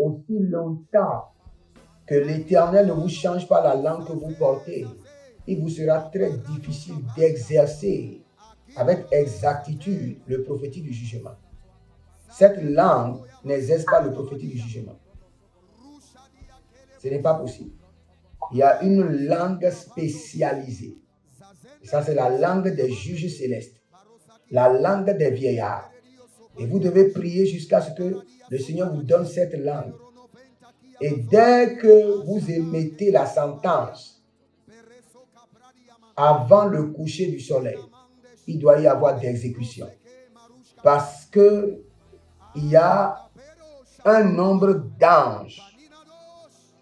aussi longtemps que l'Éternel ne vous change pas la langue que vous portez, il vous sera très difficile d'exercer avec exactitude le prophétie du jugement. Cette langue n'exerce pas le prophétie du jugement. Ce n'est pas possible. Il y a une langue spécialisée. Et ça, c'est la langue des juges célestes, la langue des vieillards. Et vous devez prier jusqu'à ce que le Seigneur vous donne cette langue. Et dès que vous émettez la sentence, avant le coucher du soleil, il doit y avoir d'exécution. Parce que il y a un nombre d'anges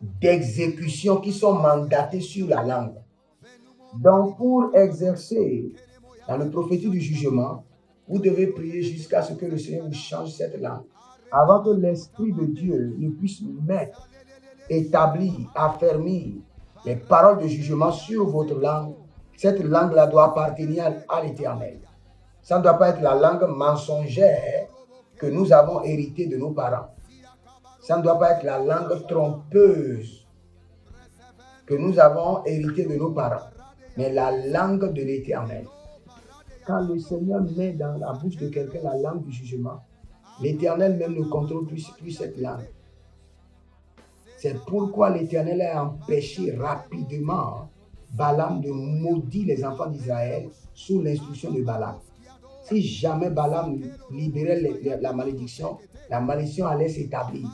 d'exécution qui sont mandatés sur la langue. Donc, pour exercer dans le prophétie du jugement, vous devez prier jusqu'à ce que le Seigneur vous change cette langue. Avant que l'Esprit de Dieu ne puisse mettre, établir, affermir les paroles de jugement sur votre langue, cette langue-là doit appartenir à l'Éternel. Ça ne doit pas être la langue mensongère que nous avons héritée de nos parents. Ça ne doit pas être la langue trompeuse que nous avons héritée de nos parents, mais la langue de l'Éternel. Quand le Seigneur met dans la bouche de quelqu'un la langue du jugement, l'Éternel même ne contrôle plus cette langue. C'est pourquoi l'Éternel a empêché rapidement Balaam de maudire les enfants d'Israël sous l'instruction de Balaam. Si jamais Balaam libérait la malédiction allait s'établir.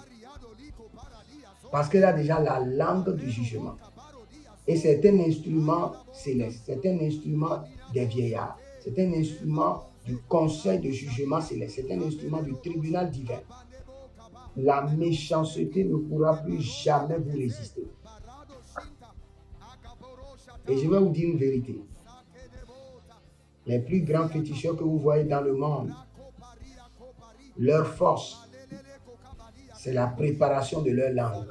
Parce qu'elle a déjà la langue du jugement. Et c'est un instrument céleste, c'est un instrument des vieillards, c'est un instrument du conseil de jugement céleste, c'est un instrument du tribunal divin. La méchanceté ne pourra plus jamais vous résister. Et je vais vous dire une vérité. Les plus grands féticheurs que vous voyez dans le monde, leur force, c'est la préparation de leur langue.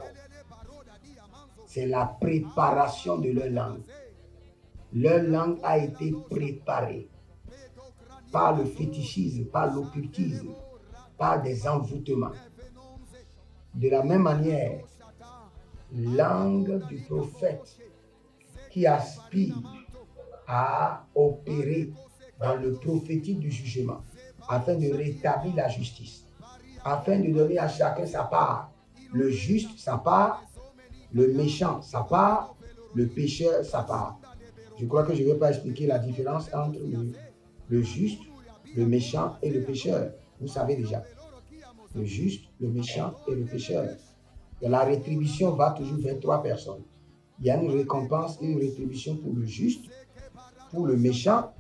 C'est la préparation de leur langue. Leur langue a été préparée par le fétichisme, par l'occultisme, par des envoûtements. De la même manière, langue du prophète qui aspire à opérer dans le prophétique du jugement afin de rétablir la justice, afin de donner à chacun sa part, le juste sa part, le méchant sa part, le pécheur sa part. Je crois que je ne vais pas expliquer la différence entre le juste, le méchant et le pécheur. Vous savez déjà. Le juste, le méchant et le pécheur. Et la rétribution va toujours vers trois personnes. Il y a une récompense, une rétribution pour le juste, pour le méchant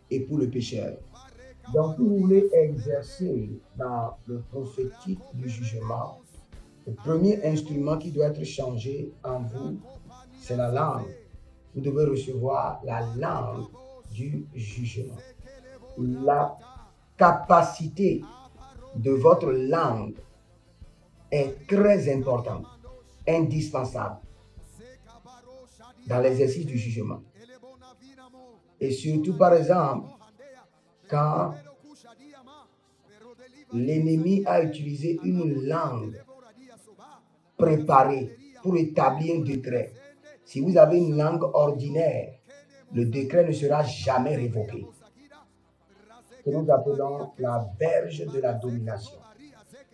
et pour le pécheur. Donc, si vous voulez exercer dans le prophétique du jugement, le premier instrument qui doit être changé en vous, c'est la langue. Vous devez recevoir la langue du jugement. La capacité de votre langue est très importante, indispensable dans l'exercice du jugement. Et surtout, par exemple, quand l'ennemi a utilisé une langue préparée pour établir un décret. Si vous avez une langue ordinaire, le décret ne sera jamais révoqué. Que nous appelons la verge de la domination.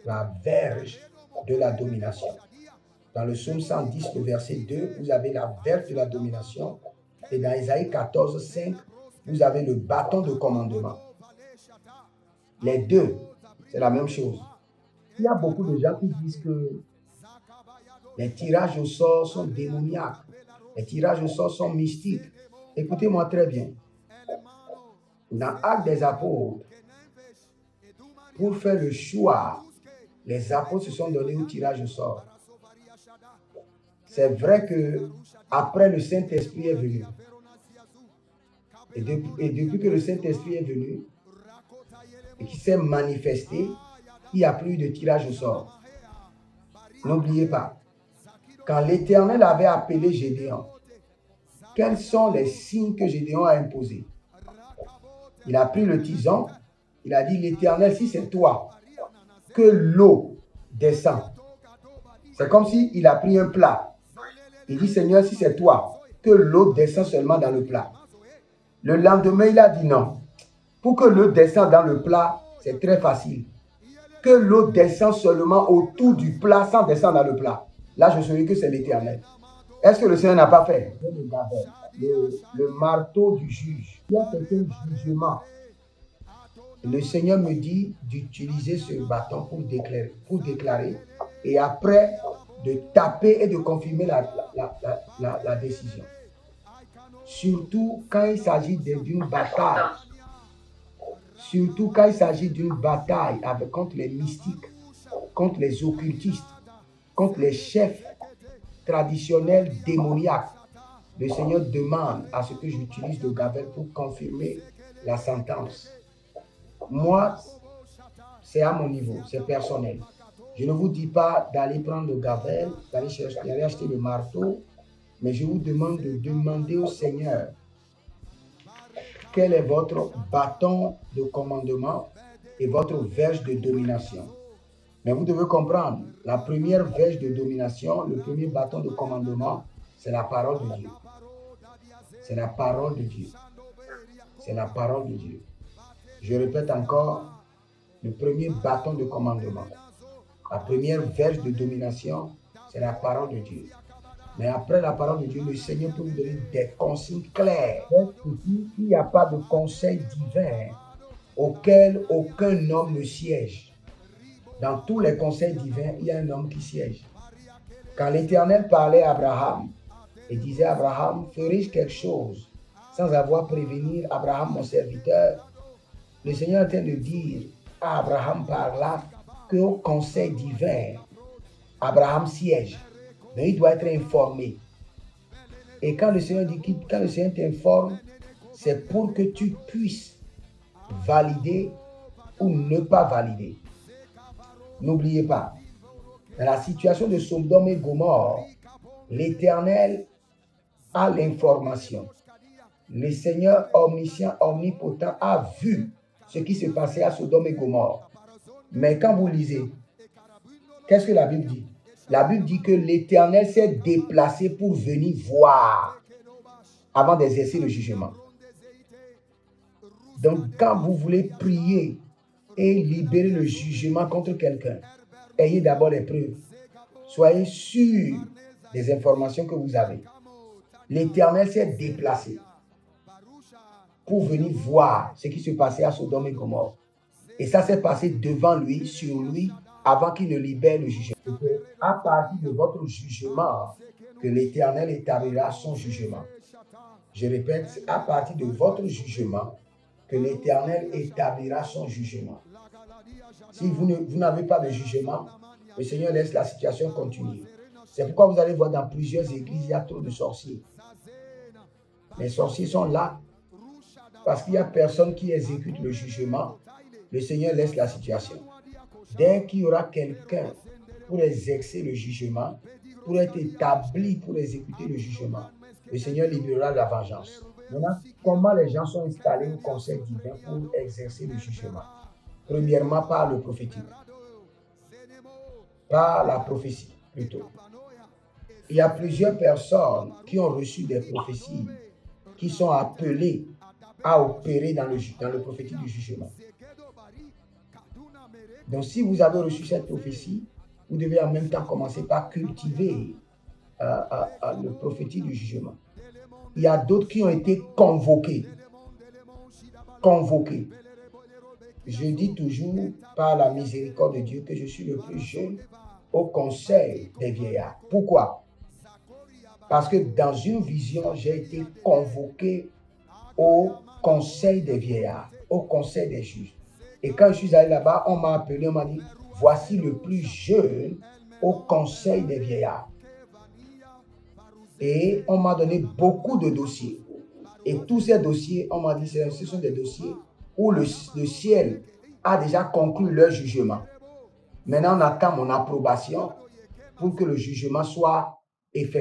La verge de la domination. Dans le psaume 110, le verset 2, vous avez la verge de la domination. Et dans Isaïe 14, 5, vous avez le bâton de commandement. Les deux, c'est la même chose. Il y a beaucoup de gens qui disent que les tirages au sort sont démoniaques. Les tirages au sort sont mystiques. Écoutez-moi très bien. Dans Actes des Apôtres, pour faire le choix, les apôtres se sont donnés au tirage au sort. C'est vrai que après le Saint-Esprit est venu, et depuis que le Saint-Esprit est venu et qui s'est manifesté, il n'y a plus de tirage au sort. N'oubliez pas, quand l'Éternel avait appelé Gédéon, quels sont les signes que Gédéon a imposés? Il a pris le tison, il a dit, l'Éternel, si c'est toi, que l'eau descend. C'est comme s'il a pris un plat. Il dit, Seigneur, si c'est toi, que l'eau descend seulement dans le plat. Le lendemain, il a dit non. Pour que l'eau descende dans le plat, c'est très facile. Que l'eau descende seulement autour du plat sans descendre dans le plat. Là, je saurais que c'est l'Éternel. Est-ce que le Seigneur n'a pas fait? Le marteau du juge. Il y a certains jugements. Le Seigneur me dit d'utiliser ce bâton pour déclarer et après de taper et de confirmer la décision. Surtout quand il s'agit d'une bataille. Surtout quand il s'agit d'une bataille contre les mystiques, contre les occultistes, contre les chefs traditionnels démoniaques. Le Seigneur demande à ce que j'utilise le gavel pour confirmer la sentence. Moi, c'est à mon niveau, c'est personnel. Je ne vous dis pas d'aller prendre le gavel, d'aller acheter le marteau, mais je vous demande de demander au Seigneur quel est votre bâton de commandement et votre verge de domination. Mais vous devez comprendre, la première verge de domination, le premier bâton de commandement, c'est la parole de Dieu. C'est la parole de Dieu. C'est la parole de Dieu. Je répète encore, le premier bâton de commandement, la première verge de domination, c'est la parole de Dieu. Mais après la parole de Dieu, le Seigneur peut vous donner des consignes claires. Il n'y a pas de conseil divin auquel aucun homme ne siège. Dans tous les conseils divins, il y a un homme qui siège. Quand l'Éternel parlait à Abraham et disait à Abraham, ferai-je quelque chose sans avoir prévenir Abraham, mon serviteur? Le Seigneur est en train de dire à Abraham par là qu'au conseil divin, Abraham siège. Mais il doit être informé. Et quand le Seigneur dit quand le Seigneur t'informe, c'est pour que tu puisses valider ou ne pas valider. N'oubliez pas, dans la situation de Sodome et Gomorrhe, l'Éternel a l'information. Le Seigneur omniscient, omnipotent a vu ce qui se passait à Sodome et Gomorrhe. Mais quand vous lisez, qu'est-ce que la Bible dit? La Bible dit que l'Éternel s'est déplacé pour venir voir avant d'exercer le jugement. Donc, quand vous voulez prier et libérer le jugement contre quelqu'un, ayez d'abord les preuves. Soyez sûr des informations que vous avez. L'Éternel s'est déplacé pour venir voir ce qui se passait à Sodome et Gomorrhe. Et ça s'est passé devant lui, sur lui, avant qu'il ne libère le jugement. C'est à partir de votre jugement que l'Éternel établira son jugement. Je répète, c'est à partir de votre jugement que l'Éternel établira son jugement. Si vous n'avez pas de jugement, le Seigneur laisse la situation continuer. C'est pourquoi vous allez voir dans plusieurs églises, il y a trop de sorciers. Les sorciers sont là parce qu'il n'y a personne qui exécute le jugement. Le Seigneur laisse la situation. Dès qu'il y aura quelqu'un pour exercer le jugement, pour être établi pour exécuter le jugement, le Seigneur libérera la vengeance. Maintenant, comment les gens sont installés au conseil divin pour exercer le jugement? Premièrement, par le prophétique. Par la prophétie, plutôt. Il y a plusieurs personnes qui ont reçu des prophéties, qui sont appelées à opérer dans le prophétique du jugement. Donc, si vous avez reçu cette prophétie, vous devez en même temps commencer par cultiver le prophétique du jugement. Il y a d'autres qui ont été convoqués. Convoqués. Je dis toujours, par la miséricorde de Dieu, que je suis le plus jeune au conseil des vieillards. Pourquoi? Parce que dans une vision, j'ai été convoqué au conseil des vieillards, au conseil des juges. Et quand je suis allé là-bas, on m'a appelé, on m'a dit, voici le plus jeune au conseil des vieillards. Et on m'a donné beaucoup de dossiers. Et tous ces dossiers, on m'a dit, ce sont des dossiers où le ciel a déjà conclu leur jugement. Maintenant, on attend mon approbation pour que le jugement soit effectué.